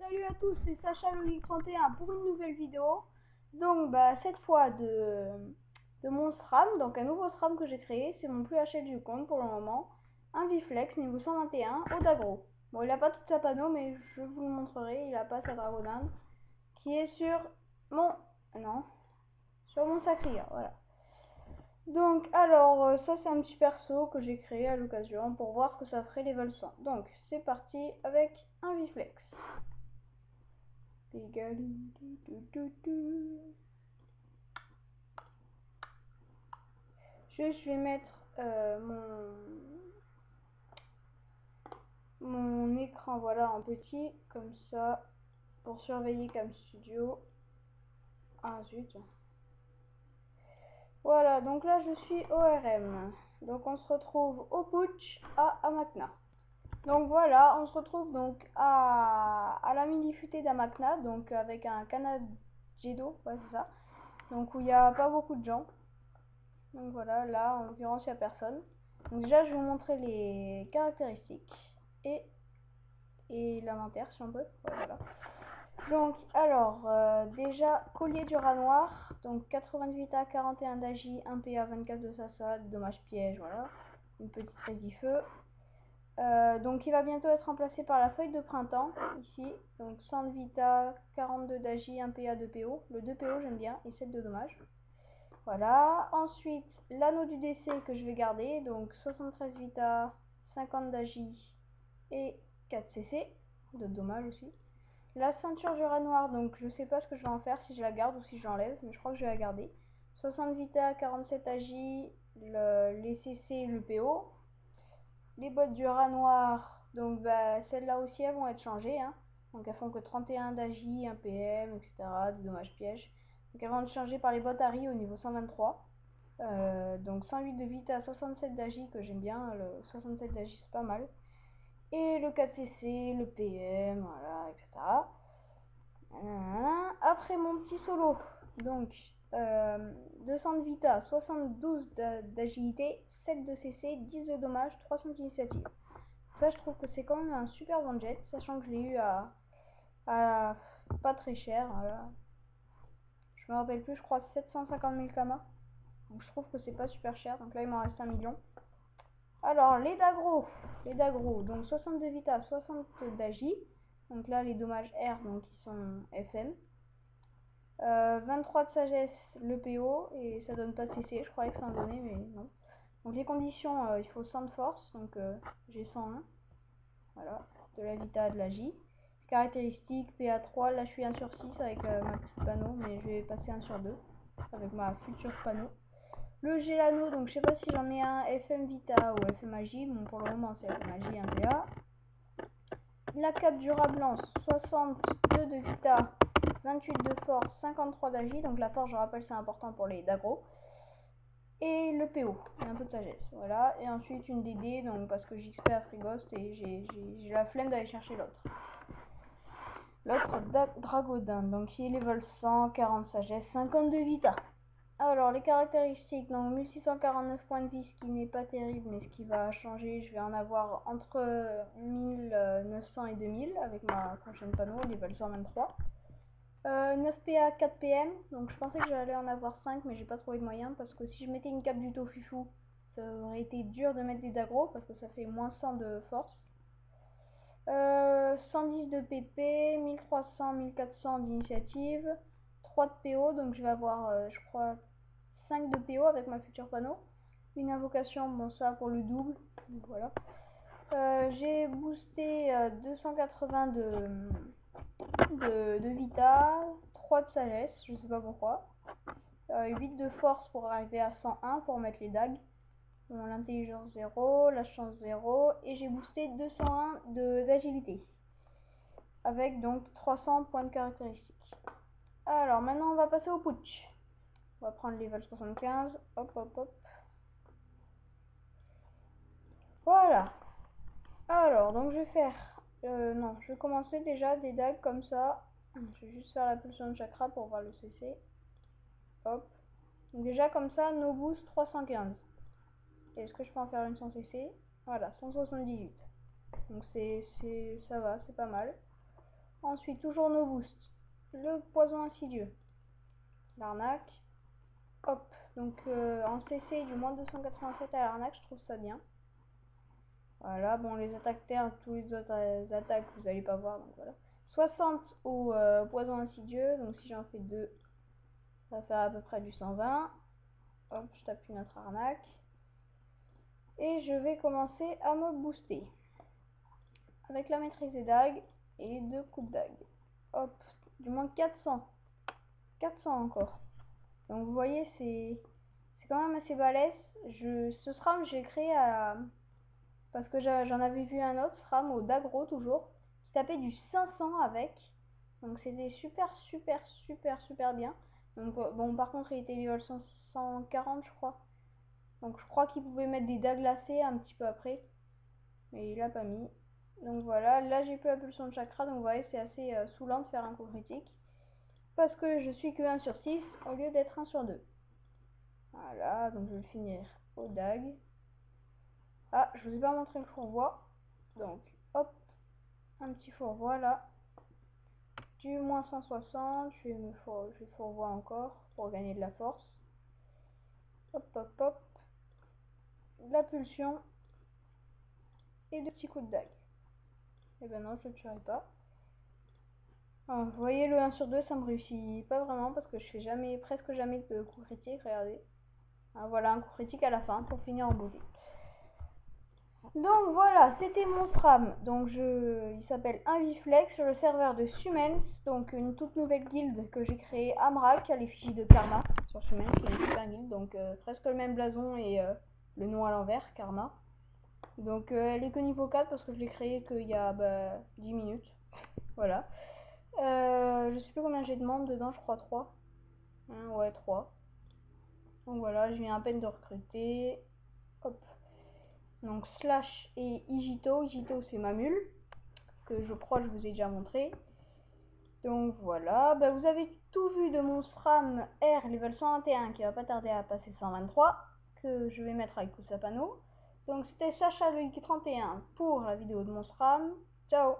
Salut à tous, c'est Sacha Lolique31 pour une nouvelle vidéo. Donc cette fois de mon SRAM, donc un nouveau SRAM que j'ai créé, c'est mon plus haché du compte pour le moment. Un Viflex niveau 121 au Dagro. Bon, il a pas toute sa panneau, mais je vous le montrerai, il a pas sa Dragoninde qui est sur mon... non, sur mon Sacria, voilà. Donc alors, ça c'est un petit perso que j'ai créé à l'occasion pour voir ce que ça ferait level 100. Donc c'est parti avec un Viflex. Je vais mettre mon écran voilà en petit comme ça pour surveiller Cam Studio. Ah zut. Voilà, donc là je suis ORM. Donc on se retrouve au putsch à Amakna. Donc voilà, on se retrouve donc à la mini-futée d'Amakna, donc avec un Kanajedo, ouais c'est ça. Donc où il n'y a pas beaucoup de gens. Donc voilà, là en l'occurrence il n'y a personne. Donc déjà je vais vous montrer les caractéristiques et l'inventaire si on peut. Ouais, voilà. Donc alors déjà collier du rat noir, donc 88A, 41 d'Agi, 1 PA, 24 de Sasa, dommage piège, voilà. Une petite feu. Donc il va bientôt être remplacé par la feuille de printemps ici. Donc 100 de Vita, 42 d'Agi, 1 PA, 2 PO. Le 2 PO j'aime bien et 7 de dommage. Voilà, ensuite l'anneau du décès que je vais garder, donc 73 Vita, 50 d'Agi et 4 CC, de dommage aussi. La ceinture du rat noir, donc je sais pas ce que je vais en faire, si je la garde ou si je l'enlève, mais je crois que je vais la garder. 60 Vita, 47 Agi, les CC et le PO. Les bottes du rat noir, donc celles-là aussi elles vont être changées, hein. Donc elles font que 31 d'Agi, 1 PM, etc. Des dommages pièges. Donc elles vont être changées par les bottes Harry au niveau 123. Donc 108 de Vita, 67 d'Agi que j'aime bien, le 67 d'Agi c'est pas mal. Et le 4CC, le PM, voilà, etc. Après mon petit solo, donc 200 de Vita, 72 d'agilité, 7 de CC, 10 de dommage, 300 d'initiative. Ça je trouve que c'est quand même un super bon jet, sachant que je l'ai eu à pas très cher. Voilà. Je me rappelle plus, je crois 750 000 Kama. Donc je trouve que c'est pas super cher, donc là il m'en reste 1 million. Alors les Dagro, donc 62 Vita, 60 d'Agi. Donc là les dommages R, donc ils sont FM. 23 de sagesse le PO et ça donne pas de CC, je croyais que ça en donnait mais non. Donc les conditions, il faut 100 de force, donc j'ai 101. Voilà, de la Vita, de la J. Caractéristiques, PA3, là je suis 1 sur 6 avec ma petite panneau, mais je vais passer 1 sur 2 avec ma future panneau. Le Gelano, donc je sais pas si j'en ai un FM Vita ou FM Agi, bon pour le moment c'est FM Agi 1 PA. La cape durable 62 de Vita, 28 de force, 53 d'Agi, donc la force je rappelle c'est important pour les Dagro. Et le PO, et un peu de sagesse, voilà. Et ensuite une DD, donc parce que j'XP à Frigost et j'ai la flemme d'aller chercher l'autre. L'autre Dragodin, donc il est level 100, 40 sagesse, 52 Vita. Alors les caractéristiques, donc 1649 points de vie, ce qui n'est pas terrible, mais ce qui va changer, je vais en avoir entre 1900 et 2000 avec ma prochaine panneau, level 123. 9 PA, 4 PM, donc je pensais que j'allais en avoir 5, mais j'ai pas trouvé de moyen, parce que si je mettais une cape du Tofufou, ça aurait été dur de mettre des Dagro, parce que ça fait moins 100 de force. 110 de PP, 1300, 1400 d'initiative, 3 de PO, donc je vais avoir, je crois, 5 de PO avec ma future panneau. Une invocation, bon ça pour le double, donc voilà. J'ai boosté 280 de Vita, 3 de sagesse, je sais pas pourquoi. 8 de force pour arriver à 101 pour mettre les dagues. Bon, l'intelligence 0, la chance 0, et j'ai boosté 201 d'agilité. Avec donc 300 points de caractéristiques. Alors maintenant on va passer au putsch. On va prendre level 75. Hop hop hop. Voilà. Alors donc je vais faire... non, je vais commencer déjà des dagues comme ça. Je vais juste faire la pulsion de chakra pour voir le CC. Hop. Donc déjà comme ça, no boost 315. Est-ce que je peux en faire une sans CC? Voilà, 178. Donc ça va, c'est pas mal. Ensuite, toujours nos boosts. Le poison insidieux. L'arnaque. Hop. Donc en CC du moins 287 à l'arnaque, je trouve ça bien. Voilà, bon, les attaques terre, tous les autres attaques, vous n'allez pas voir, donc voilà. 60 au poison insidieux, donc si j'en fais 2, ça va faire à peu près du 120. Hop, je tape une autre arnaque. Et je vais commencer à me booster. Avec la maîtrise des dagues et 2 coups de dague. Hop, du moins 400. 400 encore. Donc vous voyez, c'est quand même assez balèze. Ce SRAM, j'ai créé parce que j'en avais vu un autre SRAM au Dagro toujours, qui tapait du 500 avec. Donc c'était super, super, super, super bien. Donc bon, par contre, il était level 140, je crois. Donc je crois qu'il pouvait mettre des dagues glacées un petit peu après. Mais il l'a pas mis. Donc voilà, là j'ai plus la pulsion de chakra. Donc vous voyez, c'est assez saoulant de faire un coup critique. Parce que je suis que 1 sur 6 au lieu d'être 1 sur 2. Voilà, donc je vais le finir au dague. Ah, je vous ai pas montré le fourvoie. Donc, hop, un petit fourvoie là. Du moins 160, je vais fourvoie encore pour gagner de la force. Hop, hop, hop. La pulsion. Et 2 petits coups de dague. Et ben non, je le tuerai pas. Alors, vous voyez, le 1 sur 2, ça me réussit pas vraiment parce que je fais jamais, presque jamais de coups critiques, regardez. Ah, voilà, un coup critique à la fin pour finir en beauté. Donc voilà, c'était mon SRAM. Donc il s'appelle Inviflex sur le serveur de Sumens, donc une toute nouvelle guilde que j'ai créée, Amrak, à l'effigie de Karma sur Sumens, qui est une super guilde, donc presque le même blason et le nom à l'envers, Karma. Donc elle est que niveau 4 parce que je l'ai créée qu'il y a 10 minutes. Voilà. Je sais plus combien j'ai de membres dedans, je crois 3. Hein, ouais, 3. Donc voilà, je viens à peine de recruter. Hop. Donc Slash et Igito. Igito, c'est ma mule, que je crois que je vous ai déjà montré. Donc voilà, vous avez tout vu de mon SRAM R level 121 qui va pas tarder à passer 123, que je vais mettre avec Kusapano. Donc c'était Sacha Loïc 31 pour la vidéo de mon SRAM. Ciao!